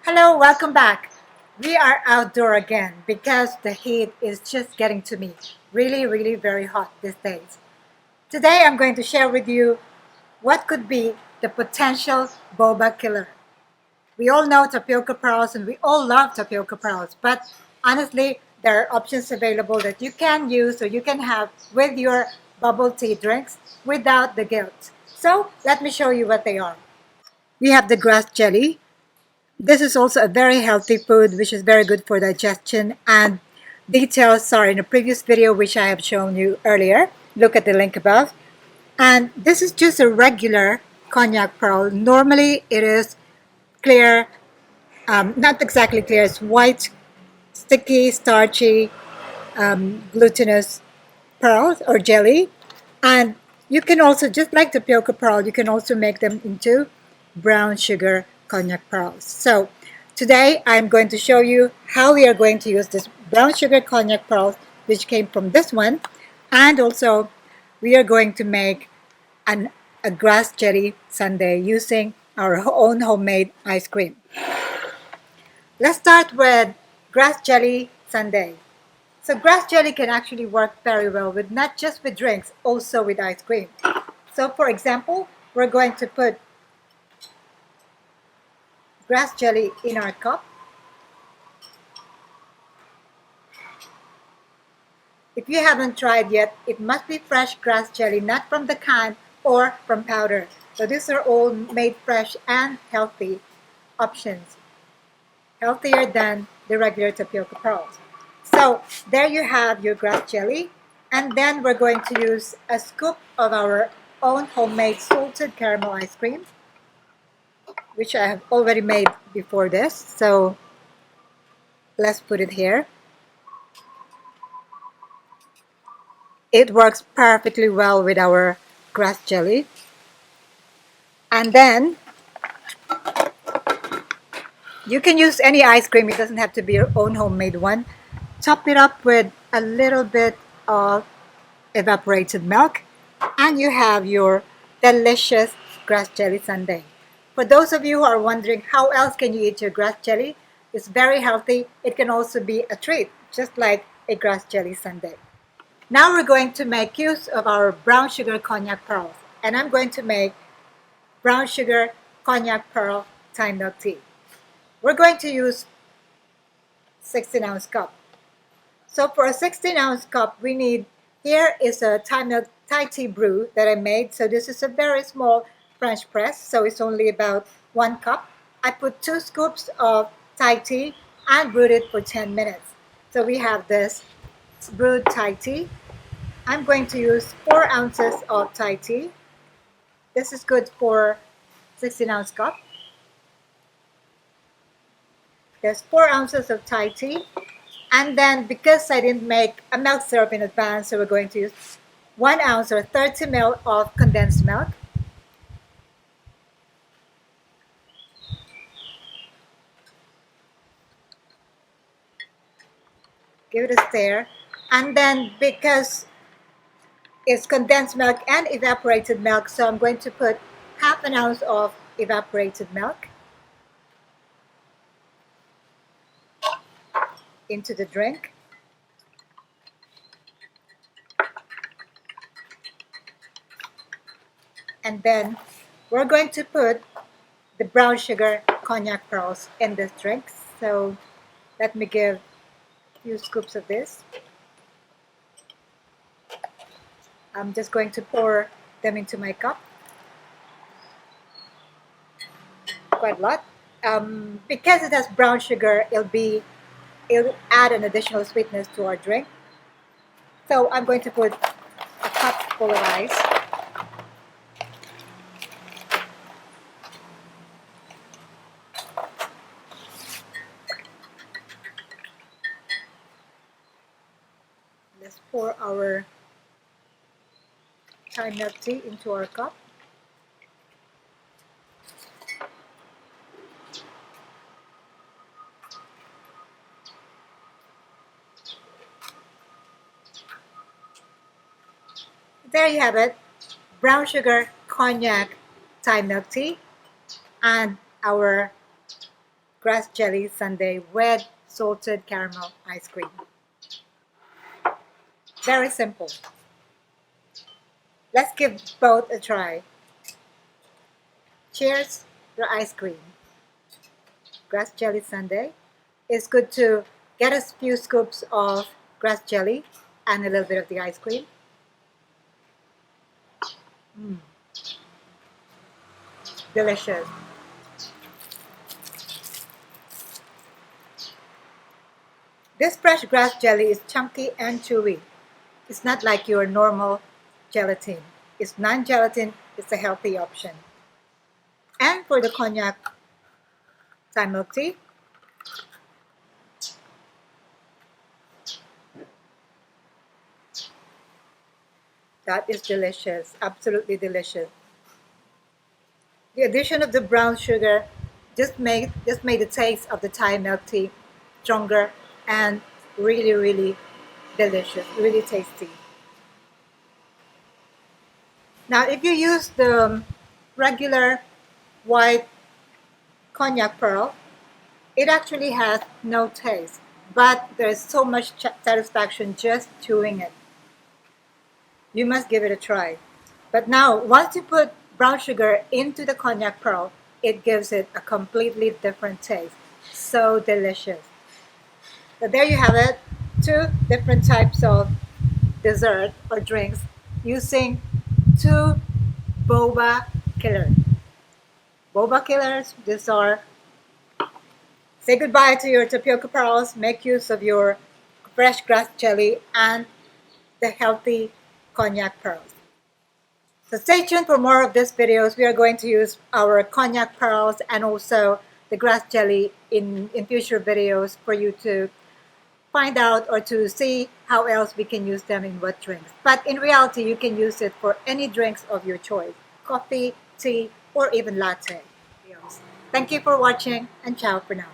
Hello, welcome back. We are outdoor again because the heat is just getting to me. Really very hot these days. Today I'm going to share with you what could be the potential boba killer. We all know tapioca pearls and we all love tapioca pearls, but honestly, there are options available that you can use or you can have with your bubble tea drinks without the guilt. So let me show you what they are. We have the grass jelly. This is also a very healthy food which is very good for digestion, and details are in a previous video which I have shown you earlier. Look at the link above. And this is just a regular cognac pearl. Normally it is clear, not exactly clear, it's white, sticky, starchy, glutinous pearls or jelly. And you can also, just like tapioca pearl, you can also make them into brown sugar cognac pearls. So today I'm going to show you how we are going to use this brown sugar cognac pearls, which came from this one. And also we are going to make a grass jelly sundae using our own homemade ice cream. Let's start with grass jelly sundae. So grass jelly can actually work very well with not just with drinks, also with ice cream. So for example, we're going to put grass jelly in our cup. If you haven't tried yet, it must be fresh grass jelly, not from the can or from powder. So these are all made fresh and healthy options, healthier than the regular tapioca pearls. So there you have your grass jelly. And then we're going to use a scoop of our own homemade salted caramel ice cream, which I have already made before this. So let's put it here. It works perfectly well with our grass jelly. And then you can use any ice cream. It doesn't have to be your own homemade one. Top it up with a little bit of evaporated milk, and you have your delicious grass jelly sundae. For those of you who are wondering how else can you eat your grass jelly, it's very healthy. It can also be a treat, just like a grass jelly sundae. Now we're going to make use of our brown sugar cognac pearls, and I'm going to make brown sugar cognac pearl Thai milk tea. We're going to use 16-ounce cup. So for a 16-ounce cup, we need, here is a Thai tea brew that I made. So this is a very small French press, so it's only about 1 cup. I put 2 scoops of Thai tea and brewed it for 10 minutes. So we have this brewed Thai tea. I'm going to use 4 ounces of Thai tea. This is good for 16-ounce cup. There's 4 ounces of Thai tea. And then because I didn't make a milk syrup in advance, so we're going to use 1 ounce or 30 ml of condensed milk. Give it a stir. And then because it's condensed milk and evaporated milk, so I'm going to put half an ounce of evaporated milk into the drink. And then we're going to put the brown sugar cognac pearls in this drink. So let me give a few scoops of this. I'm just going to pour them into my cup. Quite a lot. Because it has brown sugar, it'll add an additional sweetness to our drink. So I'm going to put a cup full of ice. Let's pour our Thai milk tea into our cup. There you have it, brown sugar cognac Thai milk tea and our grass jelly sundae with salted caramel ice cream. Very simple. Let's give both a try. Cheers for ice cream. Grass jelly sundae. It's good to get a few scoops of grass jelly and a little bit of the ice cream. Mm, delicious. This fresh grass jelly is chunky and chewy. It's not like your normal gelatin. It's non-gelatin. It's a healthy option. And for the Konjac Thai milk tea, that is delicious. Absolutely delicious. The addition of the brown sugar just made the taste of the Thai milk tea stronger and really, really delicious, really tasty. Now, if you use the regular white cognac pearl, it actually has no taste, but there's so much satisfaction just chewing it. You must give it a try. But now, once you put brown sugar into the cognac pearl, it gives it a completely different taste. So delicious. So there you have it, two different types of dessert or drinks using two boba killers. Boba killers, these are, say goodbye to your tapioca pearls, make use of your fresh grass jelly and the healthy cognac pearls. So stay tuned for more of these videos. We are going to use our cognac pearls and also the grass jelly in future videos for you to find out or to see how else we can use them in what drinks. But in reality, you can use it for any drinks of your choice. Coffee, tea, or even latte. Thank you for watching and ciao for now.